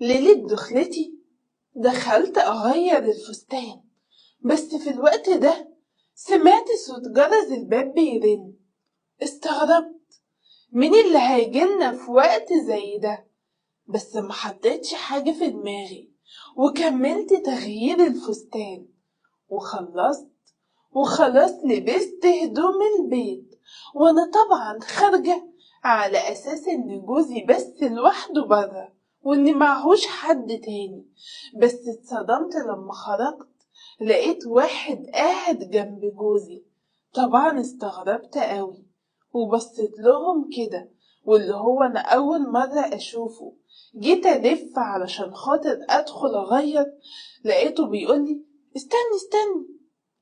ليلة دخلتي دخلت أغير الفستان، بس في الوقت ده سمعت صوت جرس الباب بيرن. استغربت مين اللي هيجيلنا في وقت زي ده، بس محطيتش حاجة في دماغي وكملت تغيير الفستان وخلصت وخلاص لبست هدوم البيت، وانا طبعا خارجة على اساس ان جوزي بس لوحده برا وان معهوش حد تاني. بس اتصدمت لما خرجت لقيت واحد قاعد جنب جوزي. طبعا استغربت قوي وبصيت لهم كده، واللي هو انا اول مرة اشوفه. جيت الف علشان خاطر ادخل اغير، لقيته بيقولي استني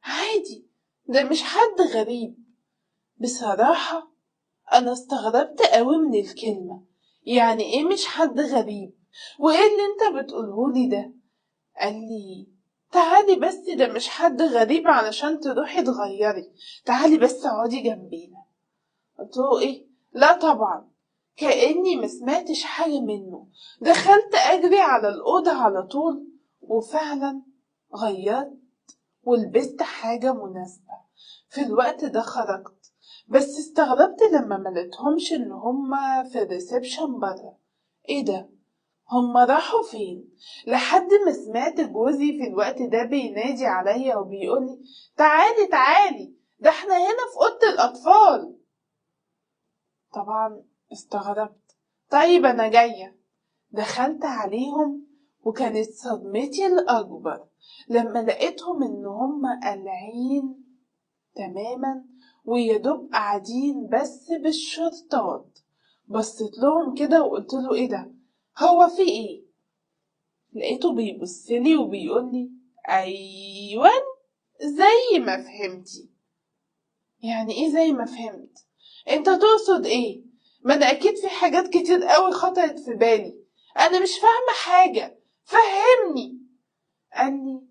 عادي، ده مش حد غريب. بصراحة أنا استغربت قوي من الكلمة، يعني إيه مش حد غريب؟ وإيه اللي أنت بتقولهولي ده؟ قالي تعالي بس، ده مش حد غريب علشان تروحي تغيري، تعالي بس اقعدي جنبينا. قلتله إيه؟ لا طبعا، كأني مسمعتش حاجة منه. دخلت أجري على الأوضة على طول وفعلا غيرت ولبست حاجة مناسبة. في الوقت ده خرجت، بس استغربت لما ملقتهمش ان هما في الريسبشن برا. ايه ده، هما راحوا فين؟ لحد ما سمعت جوزي في الوقت ده بينادي عليا وبيقولي تعالي، ده احنا هنا في اوضة الاطفال. طبعا استغربت، طيب انا جاية. دخلت عليهم وكانت صدمتي الأكبر لما لقيتهم إن هما قلعين تماما ويدوب قاعدين بس بالشرطات. بصيت لهم كده وقلت له ايه ده، هو في ايه؟ لقيته بيبصلي وبيقولي ايوه زي ما فهمتي. يعني ايه زي ما فهمت؟ انت تقصد ايه؟ ما انا اكيد في حاجات كتير قوي خطرت في بالي، انا مش فاهمه حاجه، فهمني. قالي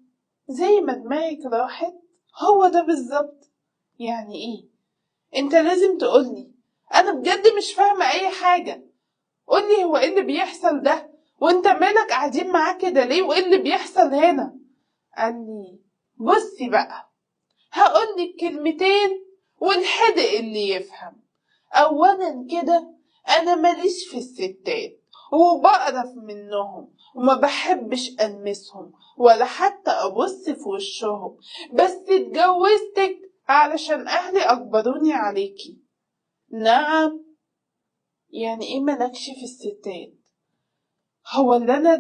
زي ما دماغك راحت هو ده بالظبط. يعني ايه؟ انت لازم تقولي، انا بجد مش فاهمه اي حاجه. قولي هو ايه اللي بيحصل ده، وانت مالك قاعدين معاه كده ليه، وايه اللي بيحصل هنا؟ قالي بصي بقى، هقولك كلمتين والحدق اللي يفهم. اولا كده، انا ماليش في الستات وبقرف منهم وما بحبش المسهم ولا حتى ابص في وشهم، بس اتجوزتك علشان اهلي اجبروني عليكي. نعم؟ يعني ايه مالكش في الستات؟ هو اللي انا